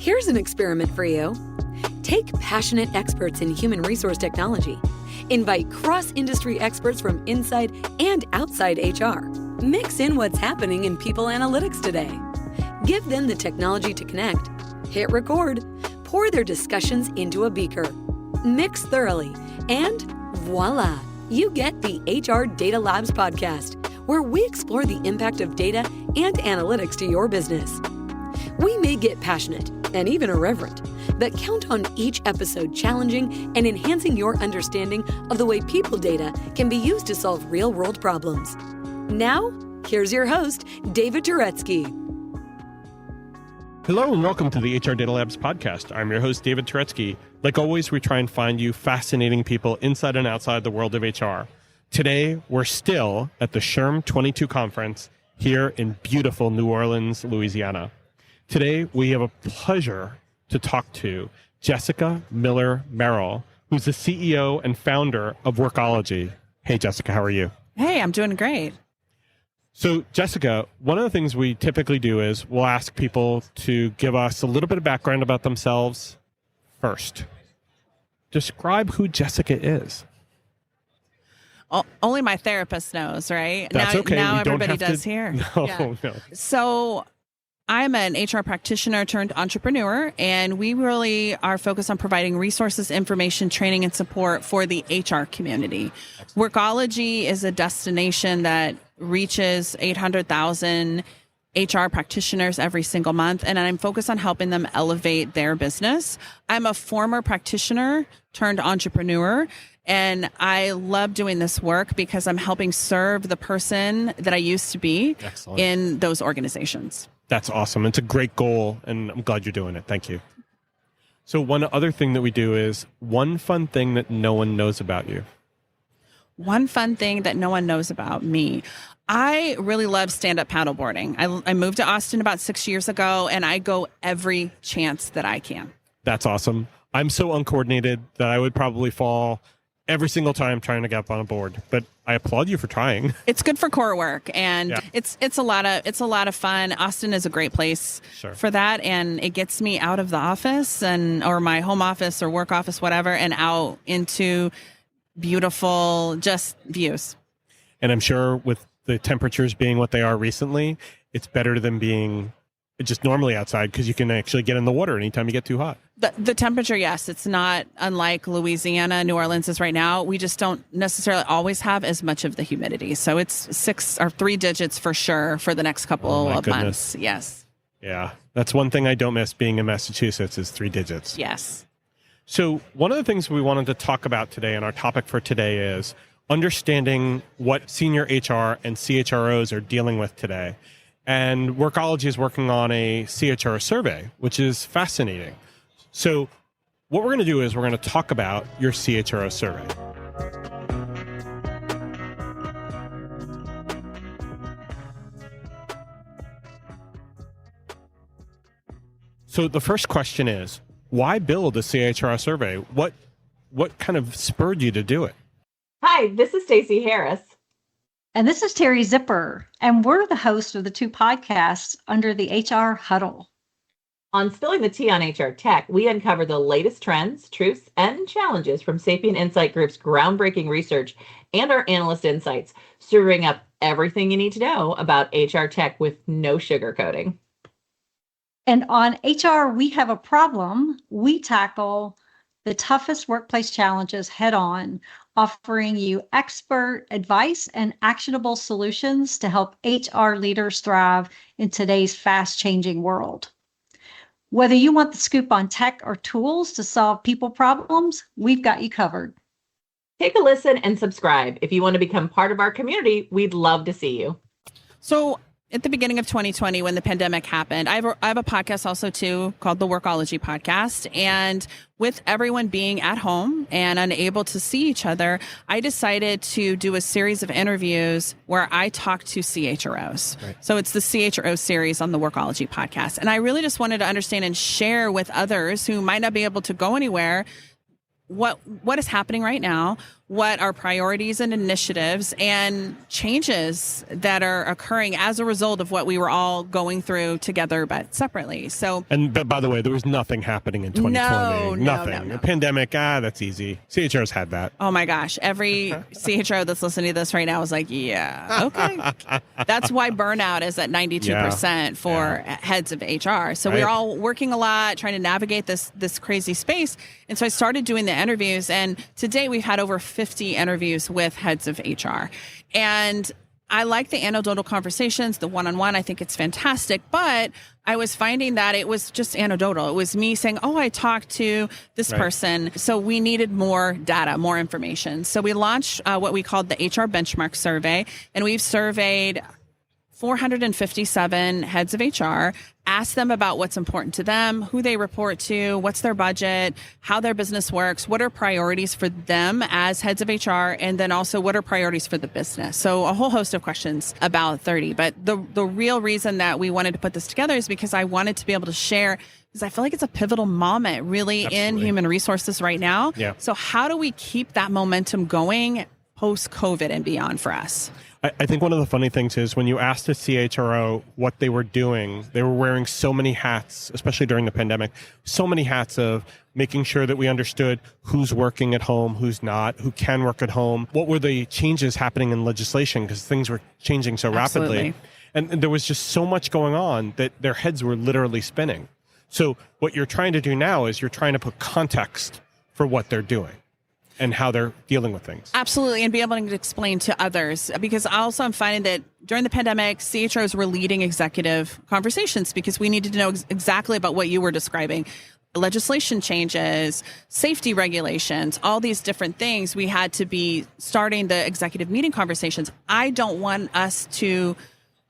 Here's an experiment for you. Take passionate experts in human resource technology. Invite cross-industry experts from inside and outside HR. Mix in what's happening in people analytics today. Give them the technology to connect. Hit record. Pour their discussions into a beaker. Mix thoroughly. And voila, you get the HR Data Labs podcast, where we explore the impact of data and analytics to your business. We may get passionate and even irreverent, but count on each episode challenging and enhancing your understanding of the way people data can be used to solve real-world problems. Now, here's your host, David Turetsky. Hello and welcome to the HR Data Labs podcast. I'm your host, David Turetsky. Like always, we try and find you fascinating people inside and outside the world of HR. Today, we're still at the SHRM 22 conference here in beautiful New Orleans, Louisiana. Today, we have a pleasure to talk to Jessica Miller-Merrell, who's the CEO and founder of Workology. Hey, Jessica, how are you? Hey, I'm doing great. So, Jessica, one of the things we typically do is we'll ask people to give us a little bit of background about themselves first. Describe who Jessica is. Only my therapist knows, right? That's okay. Now we don't everybody have does to... here. No. So I'm an HR practitioner turned entrepreneur, and we really are focused on providing resources, information, training, and support for the HR community. Excellent. Workology is a destination that reaches 800,000 HR practitioners every single month, and I'm focused on helping them elevate their business. I'm a former practitioner turned entrepreneur, and I love doing this work because I'm helping serve the person that I used to be Excellent. In those organizations. That's awesome. It's a great goal, and I'm glad you're doing it. Thank you. So one other thing that we do is one fun thing that no one knows about you. One fun thing that no one knows about me. I really love stand-up paddleboarding. I moved to Austin about 6 years ago, and I go every chance that I can. That's awesome. I'm so uncoordinated that I would probably fall every single time trying to get up on a board, but I applaud you for trying. It's good for core work, and it's a lot of fun. Austin is a great place for that, and it gets me out of the office or my home office or work office, whatever, and out into beautiful just views. And I'm sure with the temperatures being what they are recently, it's better than being just normally outside because you can actually get in the water anytime you get too hot. The temperature, yes, it's not unlike Louisiana, New Orleans is right now. We just don't necessarily always have as much of the humidity. So it's 6 or 3 digits for sure for the next couple of months. Yes. Yeah. That's one thing I don't miss being in Massachusetts is 3 digits. Yes. So one of the things we wanted to talk about today, and our topic for today is understanding what senior HR and CHROs are dealing with today. And Workology is working on a CHRO survey, which is fascinating. So what we're going to do is we're going to talk about your CHRO survey. So the first question is, why build a CHRO survey? What kind of spurred you to do it? Hi, this is Stacey Harris. And this is Terry Zipper, and we're the host of the 2 podcasts under the HR Huddle. On Spilling the Tea on HR Tech, we uncover the latest trends, truths, and challenges from Sapient Insight Group's groundbreaking research and our analyst insights, serving up everything you need to know about HR tech with no sugarcoating. And on HR We Have a Problem, we tackle the toughest workplace challenges head on, offering you expert advice and actionable solutions to help HR leaders thrive in today's fast-changing world. Whether you want the scoop on tech or tools to solve people problems, we've got you covered. Take a listen and subscribe. If you want to become part of our community, we'd love to see you. So at the beginning of 2020, when the pandemic happened, I have a podcast also too called the Workology Podcast. And with everyone being at home and unable to see each other, I decided to do a series of interviews where I talk to CHROs. Right. So it's the CHRO series on the Workology Podcast. And I really just wanted to understand and share with others who might not be able to go anywhere what is happening right now, what are priorities and initiatives and changes that are occurring as a result of what we were all going through together but separately. But by the way, there was nothing happening in 2020. Nothing. No. A pandemic, that's easy. CHROs had that. Oh my gosh. Every CHRO that's listening to this right now is like, yeah, okay. That's why burnout is at 92% for heads of HR. So we're all working a lot, trying to navigate this crazy space. And so I started doing the interviews, and today we've had over 50 interviews with heads of HR. And I like the anecdotal conversations, the one-on-one. I think it's fantastic. But I was finding that it was just anecdotal. It was me saying, oh, I talked to this person. So we needed more data, more information. So we launched what we called the HR Benchmark Survey. And we've surveyed 457 heads of HR, ask them about what's important to them, who they report to, what's their budget, how their business works, what are priorities for them as heads of HR, and then also what are priorities for the business. So a whole host of questions, about 30. But the real reason that we wanted to put this together is because I wanted to be able to share, because I feel like it's a pivotal moment really in human resources right now. Yeah. So how do we keep that momentum going post-COVID and beyond for us? I think one of the funny things is when you asked a CHRO what they were doing, they were wearing so many hats, especially during the pandemic, so many hats of making sure that we understood who's working at home, who's not, who can work at home. What were the changes happening in legislation? Because things were changing so rapidly. And there was just so much going on that their heads were literally spinning. So what you're trying to do now is you're trying to put context for what they're doing and how they're dealing with things. Absolutely, and be able to explain to others. Because also I'm finding that during the pandemic, CHROs were leading executive conversations because we needed to know exactly about what you were describing. Legislation changes, safety regulations, all these different things. We had to be starting the executive meeting conversations. I don't want us to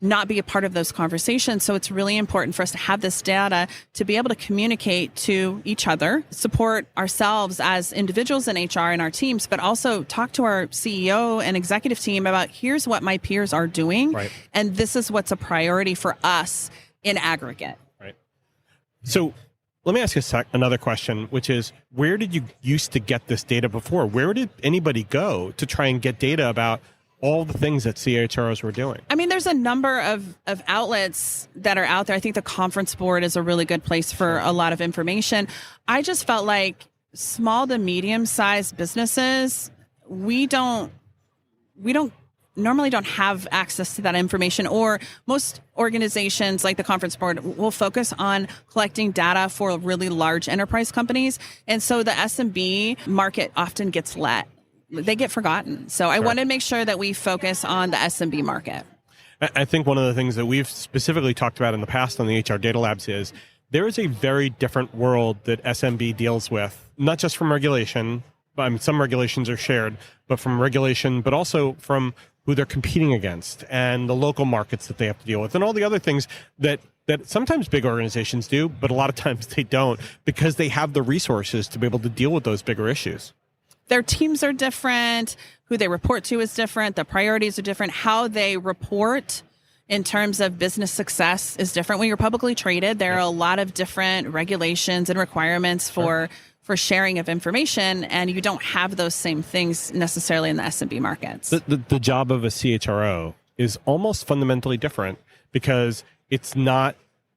not be a part of those conversations. So it's really important for us to have this data to be able to communicate to each other, support ourselves as individuals in HR and our teams, but also talk to our CEO and executive team about here's what my peers are doing. Right. And this is what's a priority for us in aggregate. Right. So let me ask you another question, which is, where did you used to get this data before? Where did anybody go to try and get data about all the things that CHROs were doing? I mean, there's a number of outlets that are out there. I think the Conference Board is a really good place for a lot of information. I just felt like small to medium-sized businesses, we normally don't have access to that information, or most organizations like the Conference Board will focus on collecting data for really large enterprise companies. And so the SMB market often gets they get forgotten. So I wanted to make sure that we focus on the SMB market. I think one of the things that we've specifically talked about in the past on the HR Data Labs is there is a very different world that SMB deals with, not just from regulation. I mean, some regulations are shared, but from regulation, but also from who they're competing against and the local markets that they have to deal with and all the other things that sometimes big organizations do, but a lot of times they don't because they have the resources to be able to deal with those bigger issues. Their teams are different. Who they report to is different. The priorities are different. How they report in terms of business success is different. When you're publicly traded, there are a lot of different regulations and requirements for sharing of information, and you don't have those same things necessarily in the SMB markets. The job of a CHRO is almost fundamentally different because it's not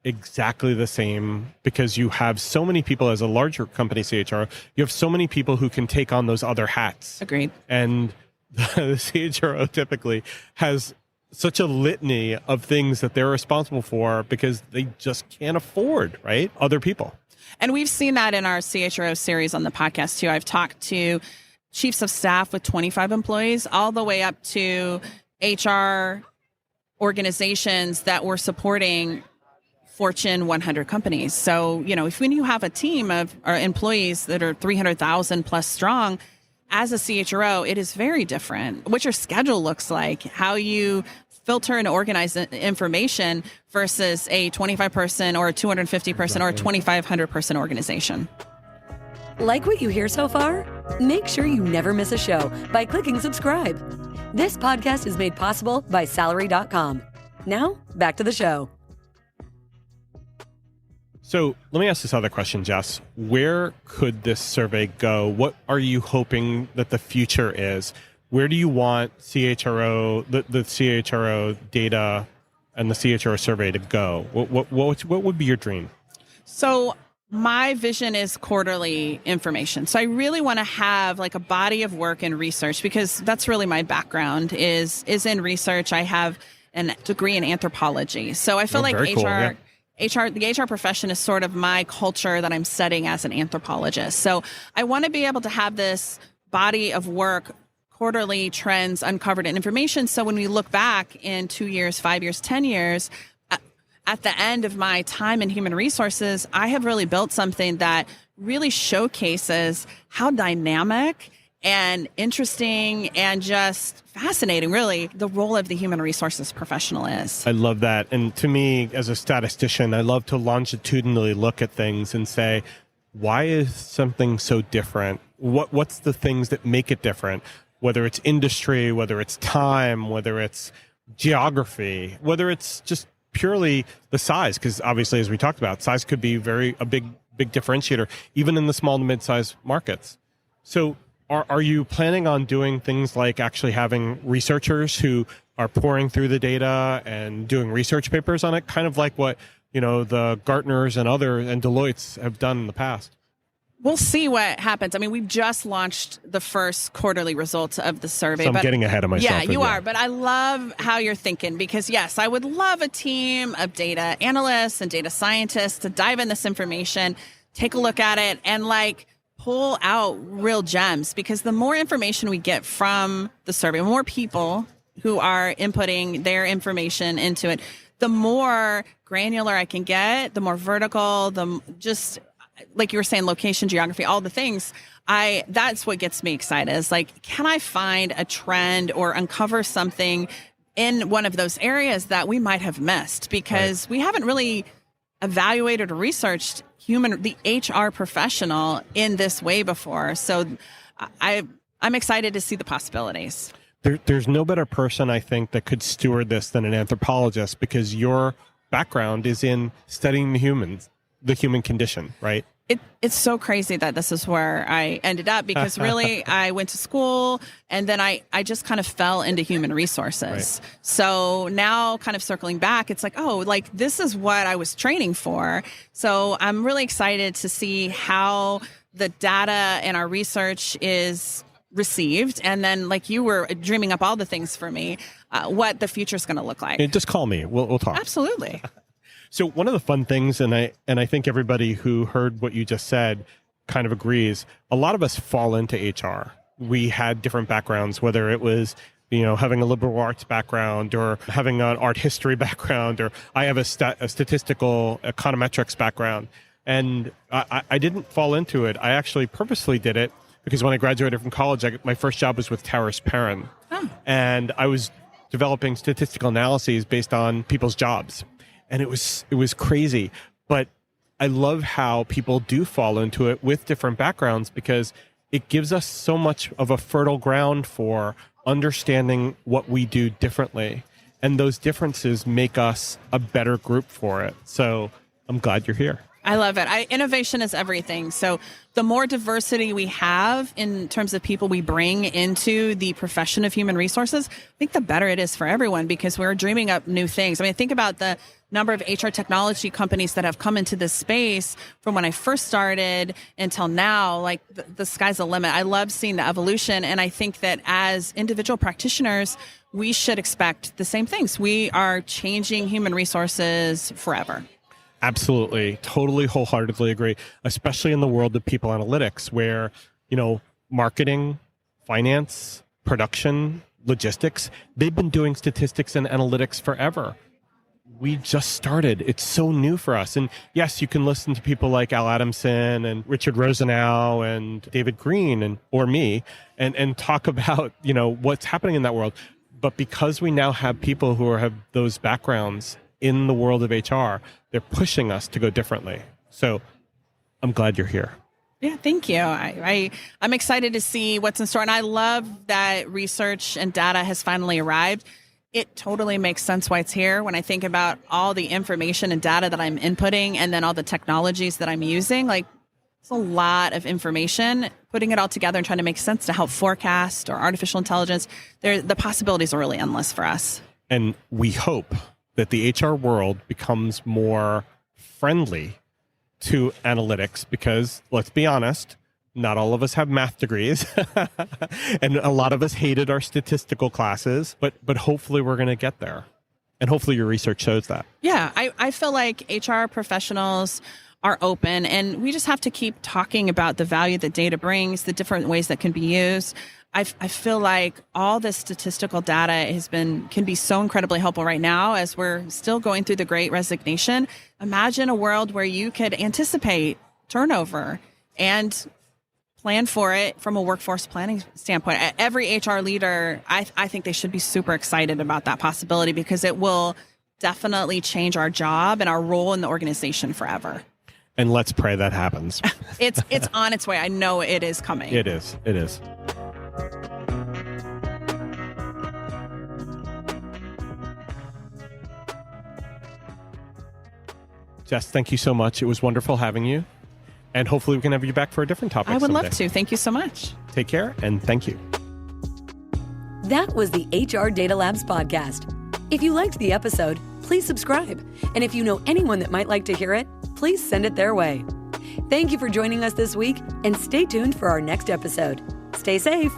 exactly the same, because you have so many people as a larger company CHRO, you have so many people who can take on those other hats. Agreed. And the CHRO typically has such a litany of things that they're responsible for because they just can't afford, right, other people. And we've seen that in our CHRO series on the podcast too. I've talked to chiefs of staff with 25 employees all the way up to HR organizations that were supporting Fortune 100 companies. So, when you have a team of employees that are 300,000 plus strong, as a CHRO, it is very different. What your schedule looks like, how you filter and organize information versus a 25-person or a 250-person or a 2,500-person organization. Like what you hear so far? Make sure you never miss a show by clicking subscribe. This podcast is made possible by Salary.com. Now, back to the show. So let me ask this other question, Jess. Where could this survey go? What are you hoping that the future is? Where do you want CHRO, the CHRO data and the CHRO survey to go? What would be your dream? So my vision is quarterly information. So I really want to have like a body of work in research, because that's really my background is in research. I have a degree in anthropology. So I feel like very cool, yeah. the HR profession is sort of my culture that I'm studying as an anthropologist. So I want to be able to have this body of work, quarterly trends uncovered in information. So when we look back in 2 years, 5 years, 10 years, at the end of my time in human resources, I have really built something that really showcases how dynamic and interesting and just fascinating, really, the role of the human resources professional is. I love that. And to me, as a statistician, I love to longitudinally look at things and say, why is something so different? What's the things that make it different? Whether it's industry, whether it's time, whether it's geography, whether it's just purely the size, because obviously, as we talked about, size could be a big differentiator, even in the small to mid-sized markets. So are you planning on doing things like actually having researchers who are pouring through the data and doing research papers on it, kind of like what, the Gartners and Deloitte's have done in the past? We'll see what happens. I mean, we've just launched the first quarterly results of the survey. So I'm getting ahead of myself. Yeah, you are. But I love how you're thinking, because, yes, I would love a team of data analysts and data scientists to dive in this information, take a look at it, and pull out real gems. Because the more information we get from the survey, the more people who are inputting their information into it, the more granular I can get, the more vertical, just like you were saying, location, geography, all the things. That's what gets me excited is can I find a trend or uncover something in one of those areas that we might have missed, because we haven't really evaluated or researched the HR professional in this way before. So I'm excited to see the possibilities. There's no better person, I think, that could steward this than an anthropologist, because your background is in studying the human condition, right? It's so crazy that this is where I ended up, because really I went to school and then I just kind of fell into human resources. Right. So now kind of circling back, it's this is what I was training for. So I'm really excited to see how the data and our research is received. And then you were dreaming up all the things for me, what the future is going to look like. Just call me. We'll talk. Absolutely. So one of the fun things, and I think everybody who heard what you just said kind of agrees, a lot of us fall into HR. We had different backgrounds, whether it was, having a liberal arts background or having an art history background, or I have a statistical econometrics background. And I didn't fall into it. I actually purposely did it because when I graduated from college, my first job was with Towers Perrin. Oh. And I was developing statistical analyses based on people's jobs. And it was crazy. But I love how people do fall into it with different backgrounds, because it gives us so much of a fertile ground for understanding what we do differently. And those differences make us a better group for it. So I'm glad you're here. I love it. Innovation is everything. So the more diversity we have in terms of people we bring into the profession of human resources, I think the better it is for everyone, because we're dreaming up new things. I mean, think about the number of HR technology companies that have come into this space from when I first started until now. The sky's the limit. I love seeing the evolution. And I think that as individual practitioners, we should expect the same things. We are changing human resources forever. Absolutely. Totally wholeheartedly agree, especially in the world of people analytics where, marketing, finance, production, logistics, they've been doing statistics and analytics forever. We just started. It's so new for us. And yes, you can listen to people like Al Adamson and Richard Rosenau and David Green or me and talk about, what's happening in that world. But because we now have people who have those backgrounds in the world of HR, they're pushing us to go differently. So I'm glad you're here. Yeah, thank you. I'm excited to see what's in store. And I love that research and data has finally arrived. It totally makes sense why it's here. When I think about all the information and data that I'm inputting and then all the technologies that I'm using, like it's a lot of information. Putting it all together and trying to make sense to help forecast or artificial intelligence, the possibilities are really endless for us. And we hope that the HR world becomes more friendly to analytics because, let's be honest, not all of us have math degrees and a lot of us hated our statistical classes, but hopefully we're going to get there. And hopefully your research shows that. Yeah, I feel like HR professionals are open and we just have to keep talking about the value that data brings, the different ways that can be used. I feel like all this statistical data can be so incredibly helpful right now as we're still going through the Great Resignation. Imagine a world where you could anticipate turnover and plan for it from a workforce planning standpoint. Every HR leader, I think they should be super excited about that possibility because it will definitely change our job and our role in the organization forever. And let's pray that happens. It's on its way. I know it is coming. It is. Jess, thank you so much. It was wonderful having you. And hopefully we can have you back for a different topic I would someday. love to. Thank you so much. Take care and thank you. That was the HR Data Labs podcast. If you liked the episode, please subscribe. And if you know anyone that might like to hear it, please send it their way. Thank you for joining us this week and stay tuned for our next episode. Stay safe.